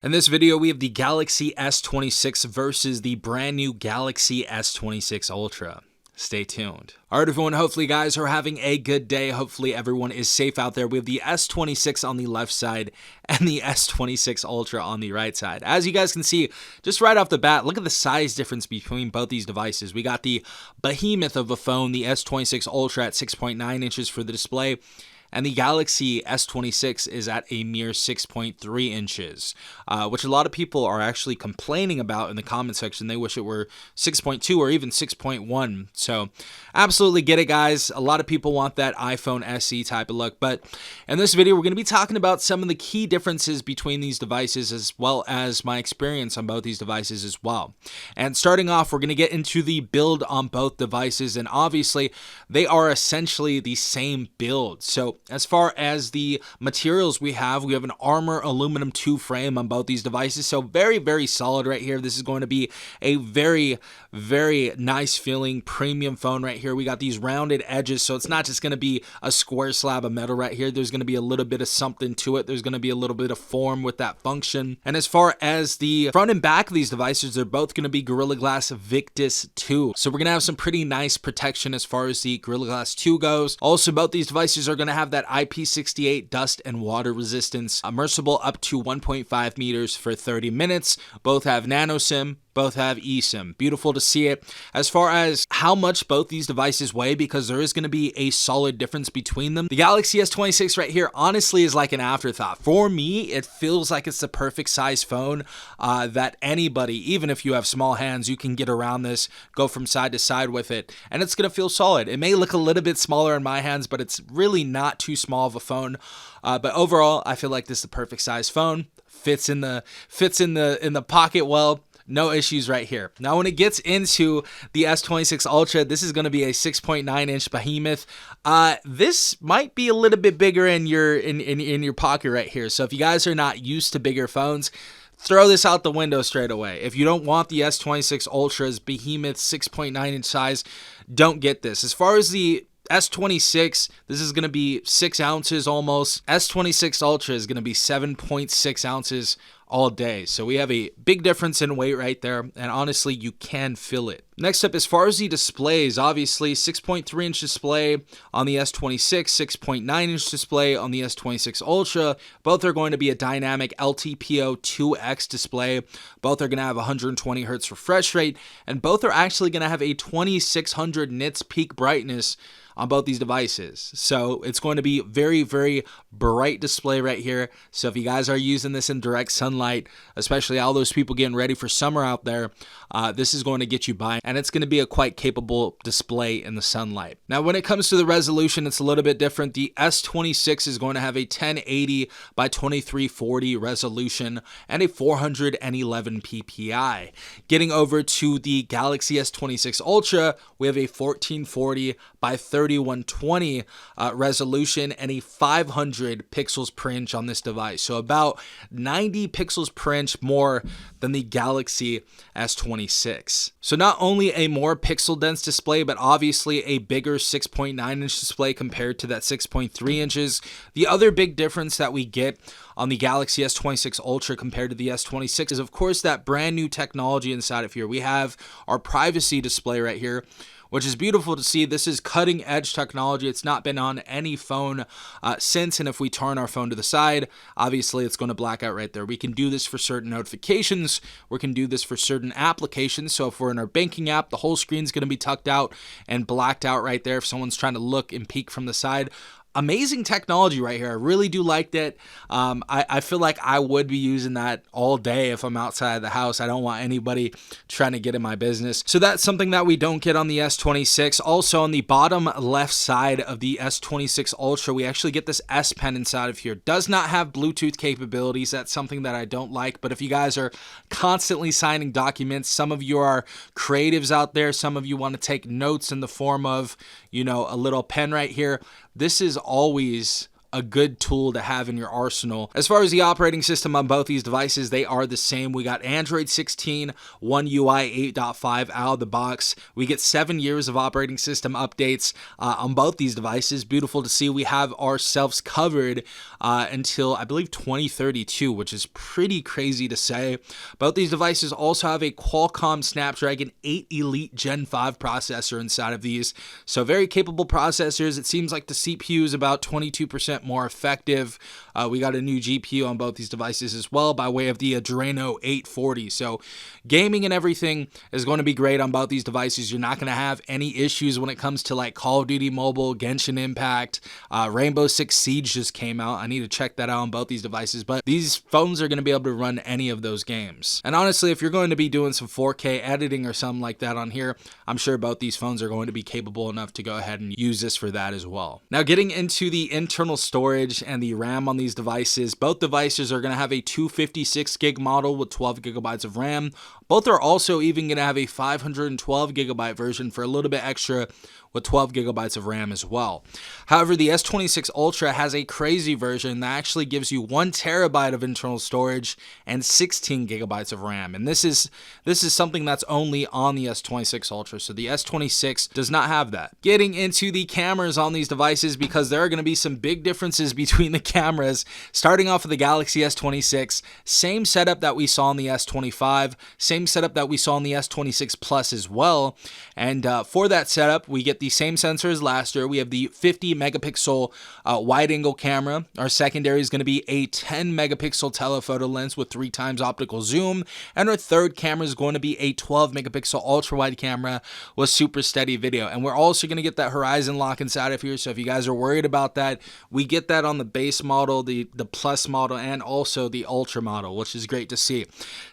In this video, we have the Galaxy S26 versus the brand new Galaxy S26 Ultra. Stay tuned. All right, everyone, hopefully you guys are having a good day. Hopefully everyone is safe out there. We have the S26 on the left side and the S26 Ultra on the right side. As you guys can see, just right off the bat, look at the size difference between both these devices. We got the behemoth of a phone, the S26 Ultra at 6.9 inches for the display, and the Galaxy S26 is at a mere 6.3 inches, which a lot of people are actually complaining about in the comment section. They wish it were 6.2 or even 6.1. So absolutely get it, guys. A lot of people want that iPhone SE type of look. But in this video, we're going to be talking about some of the key differences between these devices, as well as my experience on both these devices as well. And starting off, we're going to get into the build on both devices. And obviously, they are essentially the same build. So as far as the materials we have an Armor aluminum 2 frame on both these devices. So very, very solid right here. This is going to be a very, very nice feeling premium phone right here. We got these rounded edges, so it's not just going to be a square slab of metal right here. There's going to be a little bit of something to it. There's going to be a little bit of form with that function. And as far as the front and back of these devices, they're both going to be Gorilla Glass Victus 2. So we're going to have some pretty nice protection as far as the Gorilla Glass 2 goes. Also, both these devices are going to have that IP68 dust and water resistance, immersible up to 1.5 meters for 30 minutes. Both have nano SIM. Both have eSIM. Beautiful to see it. As far as how much both these devices weigh, because there is going to be a solid difference between them, the Galaxy S26 right here honestly is like an afterthought. For me, it feels like it's the perfect size phone that anybody, even if you have small hands, you can get around this, go from side to side with it, and it's going to feel solid. It may look a little bit smaller in my hands, but it's really not too small of a phone. But overall, I feel like this is the perfect size phone. Fits in the pocket well. No issues right here. Now, when it gets into the S26 Ultra, this is going to be a 6.9 inch behemoth. This might be a little bit bigger in your pocket right here. So if you guys are not used to bigger phones, throw this out the window straight away. If you don't want the S26 Ultra's behemoth 6.9 inch size, don't get this. As far as the S26, this is going to be 6 ounces almost. S26 Ultra is going to be 7.6 ounces all day. So we have a big difference in weight right there, and honestly, you can feel it. Next up, as far as the displays, obviously 6.3 inch display on the S26, 6.9 inch display on the S26 Ultra. Both are going to be a dynamic LTPO 2X display. Both are going to have 120 Hz refresh rate, and both are actually going to have a 2600 nits peak brightness on both these devices. So it's going to be very, very bright display right here. So if you guys are using this in direct sunlight, especially all those people getting ready for summer out there, this is going to get you by, and it's going to be a quite capable display in the sunlight. Now, when it comes to the resolution, it's a little bit different. The S26 is going to have a 1080 by 2340 resolution and a 411 ppi. Getting over to the Galaxy S26 Ultra, we have a 1440 by 3120 resolution and a 500 pixels per inch on this device. So about 90 pixels per inch more than the Galaxy S26. So not only a more pixel dense display, but obviously a bigger 6.9 inch display compared to that 6.3 inches. The other big difference that we get on the Galaxy S26 Ultra compared to the S26 is, of course, that brand new technology inside of here. We have our privacy display right here, which is beautiful to see. This is cutting edge technology. It's not been on any phone since, and if we turn our phone to the side, obviously it's going to black out right there. We can do this for certain notifications. We can do this for certain applications. So if we're in our banking app, the whole screen's going to be tucked out and blacked out right there if someone's trying to look and peek from the side. Amazing technology right here. I really do like that. I feel like I would be using that all day if I'm outside of the house. I don't want anybody trying to get in my business. So that's something that we don't get on the S26. Also, on the bottom left side of the S26 Ultra, we actually get this S Pen inside of here. Does not have Bluetooth capabilities. That's something that I don't like. But if you guys are constantly signing documents, some of you are creatives out there, some of you want to take notes in the form of, a little pen right here. This is always a good tool to have in your arsenal. As far as the operating system on both these devices, they are the same. We got Android 16, One UI 8.5 out of the box. We get 7 years of operating system updates on both these devices. Beautiful to see. We have ourselves covered until, I believe, 2032, which is pretty crazy to say. Both these devices also have a Qualcomm Snapdragon 8 Elite Gen 5 processor inside of these. So very capable processors. It seems like the CPU is about 22% more effective. We got a new GPU on both these devices as well by way of the Adreno 840. So gaming and everything is going to be great on both these devices. You're not going to have any issues when it comes to like Call of Duty Mobile, Genshin Impact, Rainbow Six Siege just came out. I need to check that out on both these devices, but these phones are going to be able to run any of those games. And honestly, if you're going to be doing some 4K editing or something like that on here, I'm sure both these phones are going to be capable enough to go ahead and use this for that as well. Now, getting into the internal storage and the RAM on these devices, both devices are going to have a 256 gig model with 12 gigabytes of RAM. Both are also even going to have a 512 gigabyte version for a little bit extra with 12 gigabytes of RAM as well. However, the S26 Ultra has a crazy version that actually gives you 1 terabyte of internal storage and 16 gigabytes of RAM. And this is something that's only on the S26 Ultra. So the S26 does not have that. Getting into the cameras on these devices, because there are going to be some big differences between the cameras. Starting off with the Galaxy S26, same setup that we saw on the S25, same setup that we saw on the S26 Plus as well. And for that setup, we get the same sensor as last year. We have the 50 megapixel wide angle camera. Our secondary is going to be a 10 megapixel telephoto lens with 3 times optical zoom. And our third camera is going to be a 12 megapixel ultra wide camera with super steady video. And we're also going to get that horizon lock inside of here. So if you guys are worried about that, we get that on the base model, the plus model, and also the ultra model, which is great to see.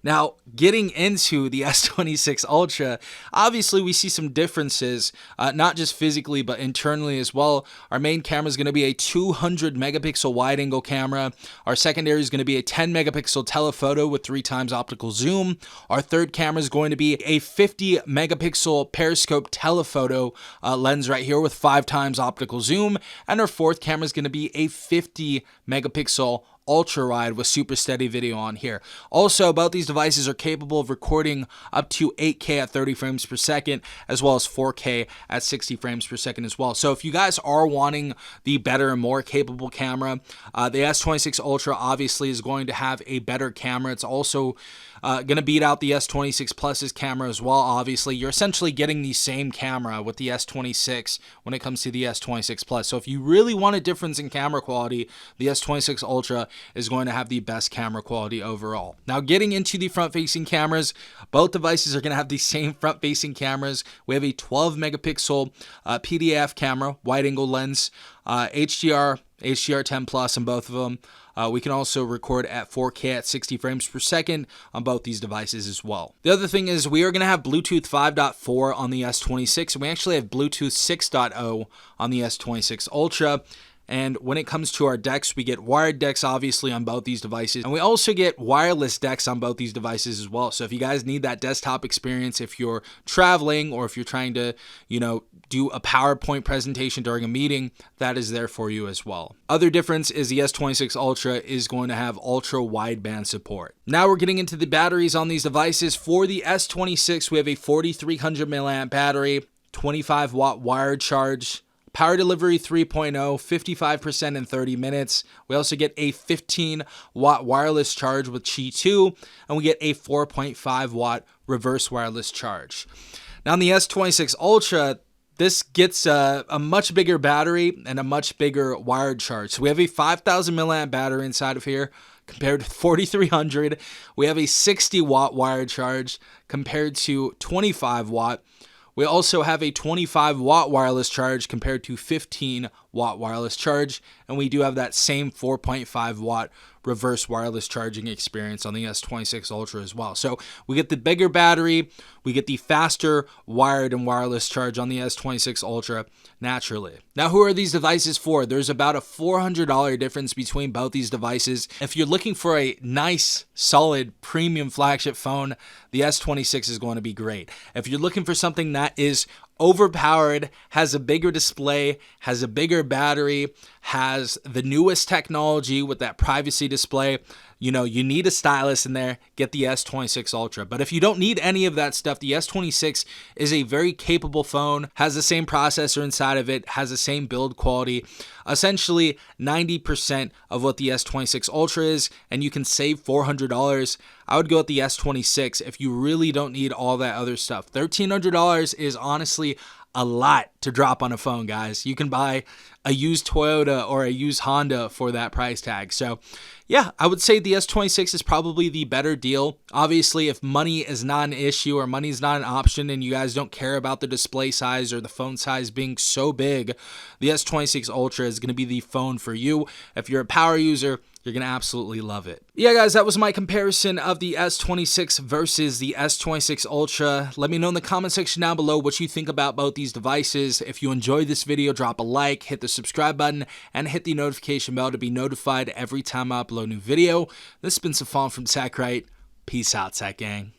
Now, getting into the S26 Ultra, obviously we see some differences, not just physically, but internally as well. Our main camera is going to be a 200 megapixel wide angle camera. Our secondary is going to be a 10 megapixel telephoto with 3 times optical zoom. Our third camera is going to be a 50 megapixel periscope telephoto lens right here with 5 times optical zoom. And our fourth camera is going to be a 50 megapixel ultra wide with super steady video on here. Also, both these devices are capable of recording up to 8K at 30 frames per second, as well as 4K at 60 frames per second as well. So if you guys are wanting the better and more capable camera, the S26 Ultra obviously is going to have a better camera. It's also going to beat out the S26 Plus's camera as well. Obviously, you're essentially getting the same camera with the S26 when it comes to the S26 Plus. So if you really want a difference in camera quality, the S26 Ultra is going to have the best camera quality overall. Now, getting into the front-facing cameras, both devices are going to have the same front-facing cameras. We have a 12 megapixel PDAF camera, wide-angle lens, HDR10 Plus on both of them. We can also record at 4K at 60 frames per second on both these devices as well. The other thing is we are going to have Bluetooth 5.4 on the S26, and we actually have Bluetooth 6.0 on the S26 Ultra. And when it comes to our decks, we get wired decks obviously on both these devices, and we also get wireless decks on both these devices as well. So if you guys need that desktop experience, if you're traveling or if you're trying to, do a PowerPoint presentation during a meeting, that is there for you as well. Other difference is the S26 Ultra is going to have ultra wideband support. Now we're getting into the batteries on these devices. For the S26, we have a 4300 milliamp battery, 25 watt wired charge, power delivery 3.0, 55% in 30 minutes. We also get a 15 watt wireless charge with Qi 2, and we get a 4.5 watt reverse wireless charge. Now on the S26 Ultra, this gets a much bigger battery and a much bigger wired charge. So we have a 5000 milliamp battery inside of here compared to 4300. We have a 60 watt wired charge compared to 25 watt. We also have a 25 watt wireless charge compared to 15 watt wireless charge, and we do have that same 4.5 watt reverse wireless charging experience on the S26 Ultra as well. So we get the bigger battery, we get the faster wired and wireless charge on the S26 Ultra naturally. Now, who are these devices for? There's about a $400 difference between both these devices. If you're looking for a nice, solid, premium flagship phone, the S26 is going to be great. If you're looking for something that is overpowered, has a bigger display, has a bigger battery, has the newest technology with that privacy display. You know, you need a stylus in there, get the S26 Ultra. But if you don't need any of that stuff, the S26 is a very capable phone, has the same processor inside of it, has the same build quality, essentially 90% of what the S26 Ultra is, and you can save $400. I would go with the S26 if you really don't need all that other stuff. $1,300 is honestly a lot to drop on a phone, guys. You can buy a used Toyota or a used Honda for that price tag. So yeah, I would say the S26 is probably the better deal. Obviously, if money is not an issue or money is not an option and you guys don't care about the display size or the phone size being so big, the S26 Ultra is going to be the phone for you. If you're a power user, you're going to absolutely love it. Yeah, guys, that was my comparison of the S26 versus the S26 Ultra. Let me know in the comment section down below what you think about both these devices. If you enjoyed this video, drop a like, hit the subscribe button, and hit the notification bell to be notified every time I upload a new video. This has been Safon from TechRight. Peace out, Tech Gang.